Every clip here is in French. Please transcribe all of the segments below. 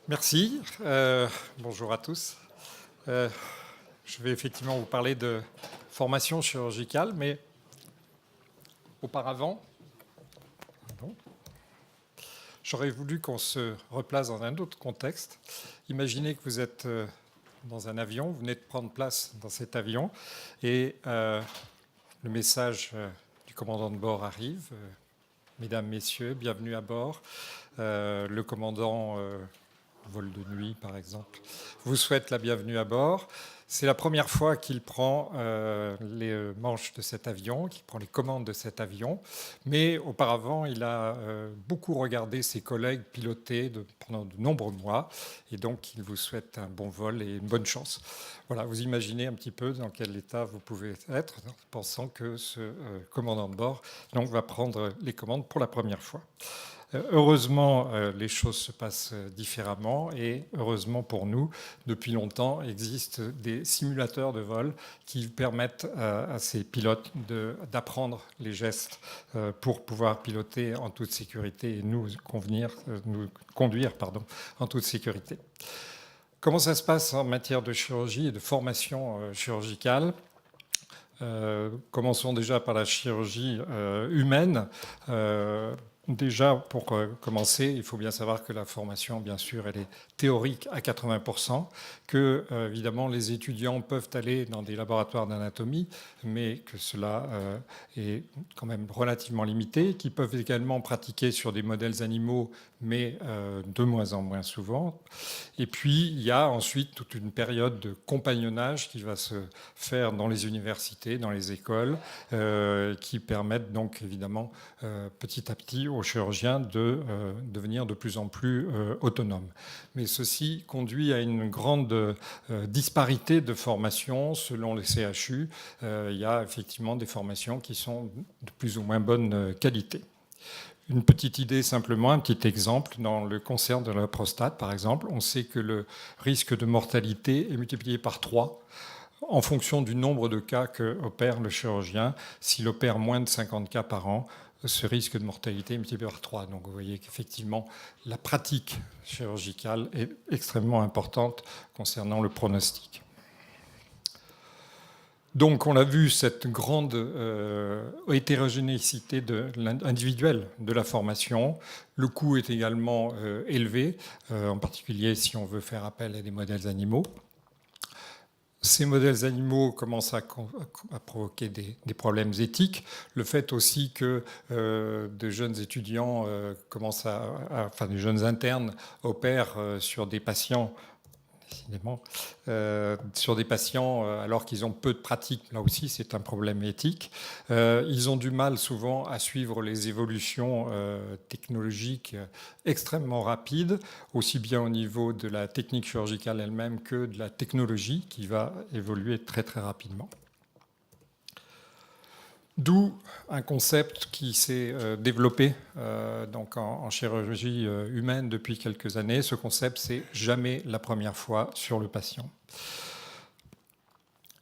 Merci. Bonjour à tous. Je vais effectivement vous parler de formation chirurgicale, mais auparavant, j'aurais voulu qu'on se replace dans un autre contexte. Imaginez que vous êtes dans un avion, vous venez de prendre place dans cet avion, et le message du commandant de bord arrive. Mesdames, Messieurs, bienvenue à bord. Le commandant vol de nuit par exemple, vous souhaite la bienvenue à bord. C'est la première fois qu'il prend les manches de cet avion, qu'il prend les commandes de cet avion. Mais auparavant, il a beaucoup regardé ses collègues piloter pendant de nombreux mois. Et donc, il vous souhaite un bon vol et une bonne chance. Voilà, vous imaginez un petit peu dans quel état vous pouvez être, pensant que ce commandant de bord donc, va prendre les commandes pour la première fois. Heureusement, les choses se passent différemment et heureusement pour nous, depuis longtemps, existent des simulateurs de vol qui permettent à ces pilotes d'apprendre les gestes pour pouvoir piloter en toute sécurité et nous conduire en toute sécurité. Comment ça se passe en matière de chirurgie et de formation chirurgicale ? Commençons déjà par la chirurgie humaine. Déjà, pour commencer, il faut bien savoir que la formation, bien sûr, elle est théorique à 80%, que, évidemment, les étudiants peuvent aller dans des laboratoires d'anatomie, mais que cela est quand même relativement limité, qu'ils peuvent également pratiquer sur des modèles animaux, mais de moins en moins souvent. Et puis, il y a ensuite toute une période de compagnonnage qui va se faire dans les universités, dans les écoles, qui permettent donc, évidemment, petit à petit, aux chirurgiens de devenir de plus en plus autonomes. Mais ceci conduit à une grande disparité de formations selon les CHU. Il y a effectivement des formations qui sont de plus ou moins bonne qualité. Une petite idée simplement, un petit exemple. Dans le cancer de la prostate, par exemple, on sait que le risque de mortalité est multiplié par 3 en fonction du nombre de cas qu'opère le chirurgien. S'il opère moins de 50 cas par an, ce risque de mortalité est multiplié par 3. Donc vous voyez qu'effectivement, la pratique chirurgicale est extrêmement importante concernant le pronostic. Donc on a vu cette grande hétérogénéité individuelle de la formation. Le coût est également élevé, en particulier si on veut faire appel à des modèles animaux. Ces modèles animaux commencent à provoquer des problèmes éthiques. Le fait aussi que de jeunes étudiants enfin des jeunes internes opèrent sur des patients, décidément, sur des patients alors qu'ils ont peu de pratique, là aussi c'est un problème éthique. Ils ont du mal souvent à suivre les évolutions technologiques extrêmement rapides, aussi bien au niveau de la technique chirurgicale elle-même que de la technologie qui va évoluer très très rapidement. D'où un concept qui s'est développé donc en chirurgie humaine depuis quelques années. Ce concept, c'est jamais la première fois sur le patient.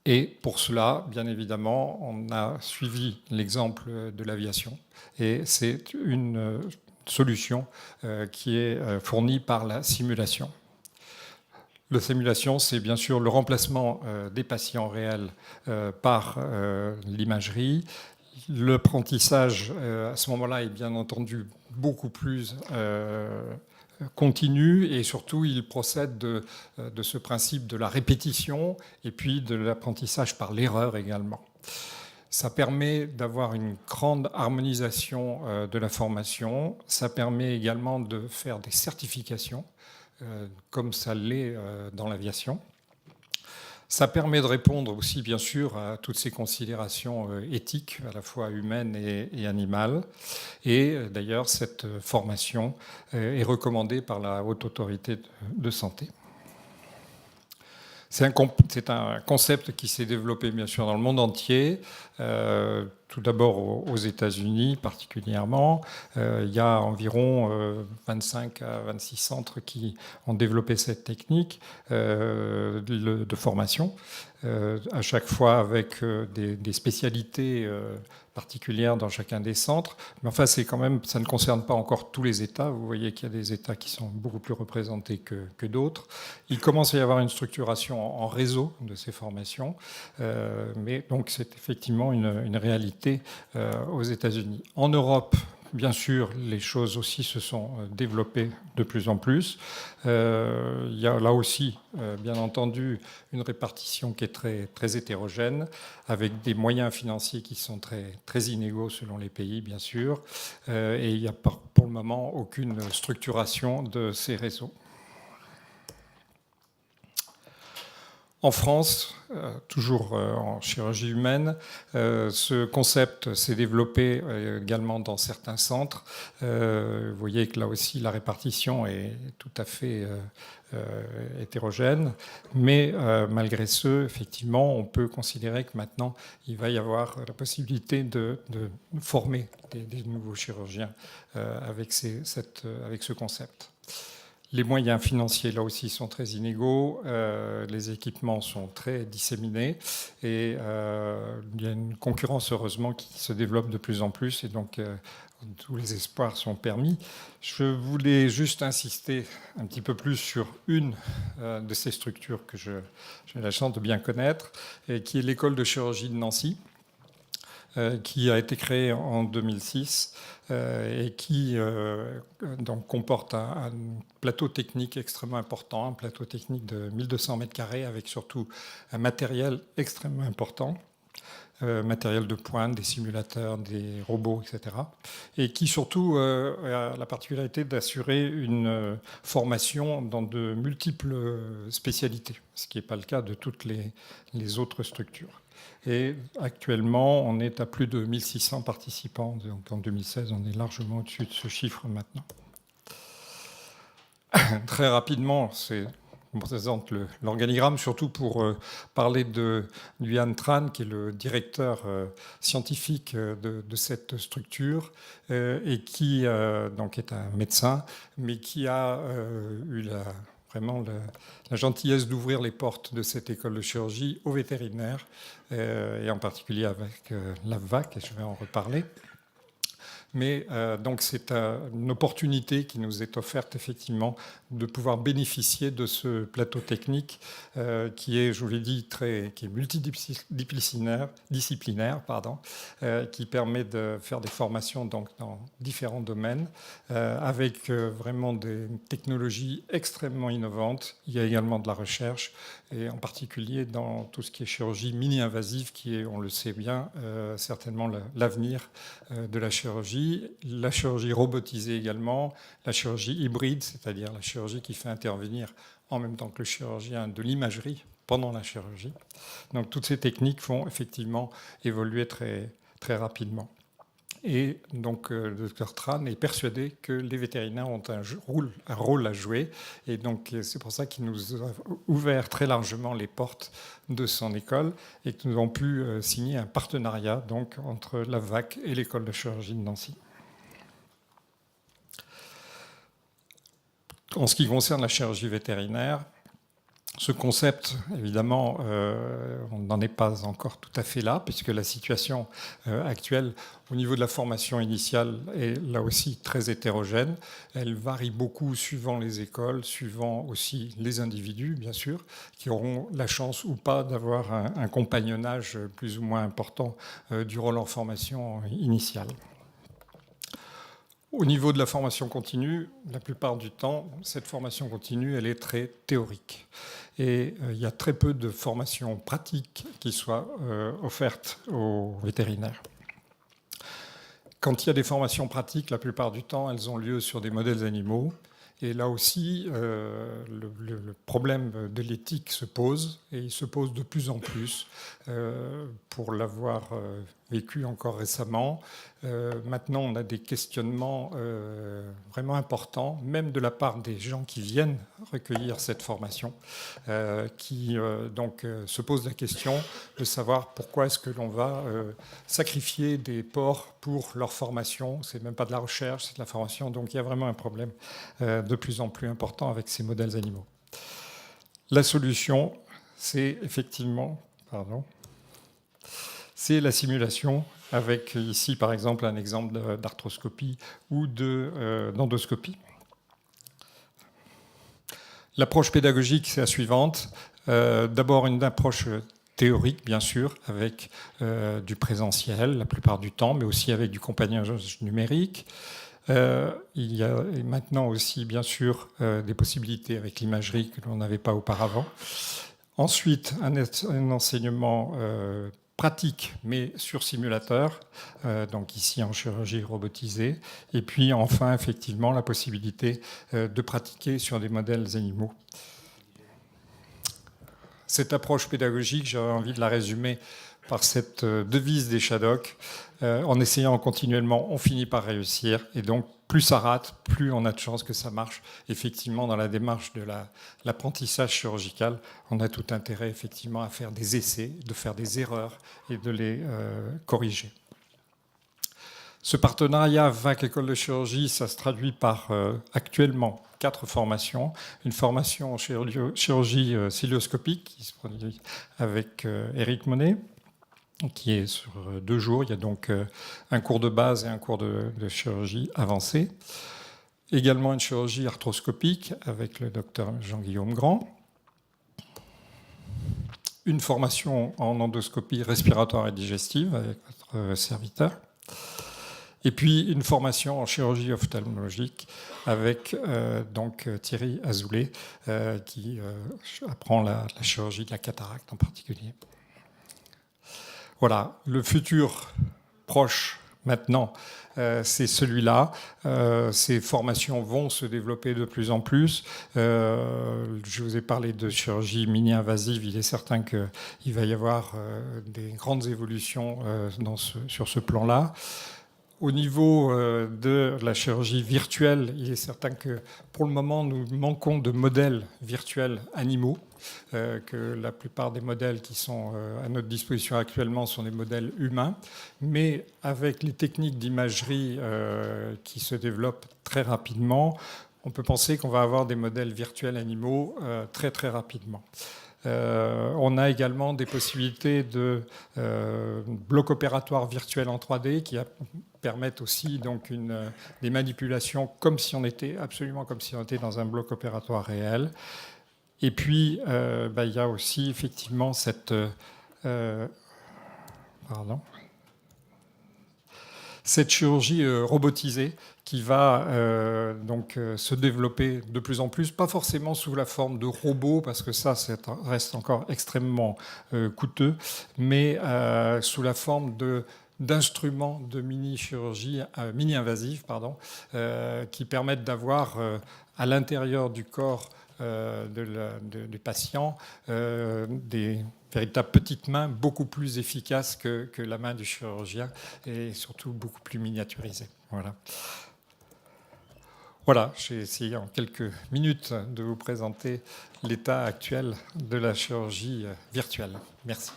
Et pour cela, bien évidemment, on a suivi l'exemple de l'aviation. Et c'est une solution qui est fournie par la simulation. La simulation, c'est bien sûr le remplacement des patients réels par l'imagerie. L'apprentissage, à ce moment-là, est bien entendu beaucoup plus continu et surtout, il procède de ce principe de la répétition et puis de l'apprentissage par l'erreur également. Ça permet d'avoir une grande harmonisation de la formation. Ça permet également de faire des certifications comme ça l'est dans l'aviation. Ça permet de répondre aussi, bien sûr, à toutes ces considérations éthiques, à la fois humaines et animales. Et d'ailleurs, cette formation est recommandée par la Haute Autorité de Santé. C'est un concept qui s'est développé, bien sûr, dans le monde entier. tout d'abord aux États-Unis particulièrement. Il y a environ 25 à 26 centres qui ont développé cette technique de formation, à chaque fois avec des spécialités particulières dans chacun des centres. Mais enfin, c'est quand même, ça ne concerne pas encore tous les États. Vous voyez qu'il y a des États qui sont beaucoup plus représentés que d'autres. Il commence à y avoir une structuration en réseau de ces formations, mais donc c'est effectivement une réalité aux États-Unis. En Europe, bien sûr, les choses aussi se sont développées de plus en plus. Il y a là aussi, bien entendu, une répartition qui est très, très hétérogène, avec des moyens financiers qui sont très, très inégaux selon les pays, bien sûr. Et il n'y a pour le moment aucune structuration de ces réseaux. En France, toujours en chirurgie humaine, ce concept s'est développé également dans certains centres. Vous voyez que là aussi, la répartition est tout à fait hétérogène. Mais malgré ce, effectivement, on peut considérer que maintenant, il va y avoir la possibilité de former des nouveaux chirurgiens avec ce concept. Les moyens financiers, là aussi, sont très inégaux. Les équipements sont très disséminés. Et il y a une concurrence, heureusement, qui se développe de plus en plus. Et donc, tous les espoirs sont permis. Je voulais juste insister un petit peu plus sur une de ces structures que j'ai la chance de bien connaître, et qui est l'école de chirurgie de Nancy, qui a été créée en 2006 et qui donc comporte un plateau technique extrêmement important, un plateau technique de 1200 mètres carrés avec surtout un matériel extrêmement important, matériel de pointe, des simulateurs, des robots, etc. Et qui surtout a la particularité d'assurer une formation dans de multiples spécialités, ce qui n'est pas le cas de toutes les autres structures. Et actuellement, on est à plus de 1600 participants. Donc en 2016, on est largement au-dessus de ce chiffre maintenant. Très rapidement, on présente l'organigramme, surtout pour parler de Yuan Tran, qui est le directeur scientifique de cette structure, et qui donc est un médecin, mais qui a eu vraiment la gentillesse d'ouvrir les portes de cette école de chirurgie aux vétérinaires, et en particulier avec l'AVVAC, et je vais en reparler. Mais donc c'est une opportunité qui nous est offerte effectivement de pouvoir bénéficier de ce plateau technique qui est, je vous l'ai dit, qui est multidisciplinaire, qui permet de faire des formations donc, dans différents domaines avec vraiment des technologies extrêmement innovantes. Il y a également de la recherche et en particulier dans tout ce qui est chirurgie mini-invasive qui est, on le sait bien, certainement l'avenir de la chirurgie robotisée également, la chirurgie hybride, c'est-à-dire la chirurgie qui fait intervenir en même temps que le chirurgien de l'imagerie pendant la chirurgie. Donc toutes ces techniques font effectivement évoluer très, très rapidement. Et donc le docteur Tran est persuadé que les vétérinaires ont un rôle à jouer. Et donc c'est pour ça qu'il nous a ouvert très largement les portes de son école et que nous avons pu signer un partenariat donc, entre l'AVVAC et l'école de chirurgie de Nancy. En ce qui concerne la chirurgie vétérinaire, ce concept, évidemment, on n'en est pas encore tout à fait là, puisque la situation actuelle, au niveau de la formation initiale, est là aussi très hétérogène. Elle varie beaucoup suivant les écoles, suivant aussi les individus, bien sûr, qui auront la chance ou pas d'avoir un compagnonnage plus ou moins important durant leur formation initiale. Au niveau de la formation continue, la plupart du temps, cette formation continue, elle est très théorique. Et il y a très peu de formations pratiques qui soient offertes aux vétérinaires. Quand il y a des formations pratiques, la plupart du temps, elles ont lieu sur des modèles animaux. Et là aussi, le problème de l'éthique se pose, et il se pose de plus en plus pour l'avoir vécu encore récemment. Maintenant, on a des questionnements vraiment importants, même de la part des gens qui viennent recueillir cette formation, qui donc se posent la question de savoir pourquoi est-ce que l'on va sacrifier des porcs pour leur formation. C'est même pas de la recherche, c'est de la formation. Donc il y a vraiment un problème de plus en plus important avec ces modèles animaux. La solution, c'est effectivement, c'est la simulation avec ici par exemple un exemple d'arthroscopie ou d'endoscopie. L'approche pédagogique, c'est la suivante. D'abord une approche théorique, bien sûr, avec du présentiel la plupart du temps, mais aussi avec du compagnonnage numérique. Il y a maintenant aussi, bien sûr, des possibilités avec l'imagerie que l'on n'avait pas auparavant. Ensuite, un enseignement pratique, mais sur simulateur, donc ici en chirurgie robotisée. Et puis enfin, effectivement, la possibilité de pratiquer sur des modèles animaux. Cette approche pédagogique, j'avais envie de la résumer par cette devise des Shadocks. En essayant continuellement, on finit par réussir. Et donc, plus ça rate, plus on a de chances que ça marche. Effectivement, dans la démarche de l'apprentissage chirurgical, on a tout intérêt, effectivement, à faire des essais, de faire des erreurs et de les corriger. Ce partenariat VAC École de chirurgie, ça se traduit par actuellement 4 formations. Une formation en chirurgie cilioscopique qui se produit avec Éric Monet, qui est sur 2 jours. Il y a donc un cours de base et un cours de chirurgie avancée. Également une chirurgie arthroscopique avec le docteur Jean-Guillaume Grand. Une formation en endoscopie respiratoire et digestive avec votre serviteur. Et puis une formation en chirurgie ophtalmologique avec donc Thierry Azoulay qui apprend la chirurgie de la cataracte en particulier. Voilà, le futur proche maintenant, c'est celui-là. Ces formations vont se développer de plus en plus. Je vous ai parlé de chirurgie mini-invasive. Il est certain qu'il va y avoir des grandes évolutions sur ce plan-là. Au niveau de la chirurgie virtuelle, il est certain que pour le moment, nous manquons de modèles virtuels animaux, que la plupart des modèles qui sont à notre disposition actuellement sont des modèles humains, mais avec les techniques d'imagerie qui se développent très rapidement, on peut penser qu'on va avoir des modèles virtuels animaux très très rapidement. On a également des possibilités de blocs opératoires virtuels en 3D qui permettent aussi donc des manipulations comme si on était dans un bloc opératoire réel. Et puis, il y a aussi effectivement cette chirurgie robotisée qui va donc se développer de plus en plus, pas forcément sous la forme de robots, parce que ça reste encore extrêmement coûteux, mais sous la forme d'instruments de mini-chirurgie, mini-invasive, qui permettent d'avoir à l'intérieur du corps du patient des véritables petites mains beaucoup plus efficaces que la main du chirurgien et surtout beaucoup plus miniaturisées. Voilà, j'ai essayé en quelques minutes de vous présenter l'état actuel de la chirurgie virtuelle. Merci.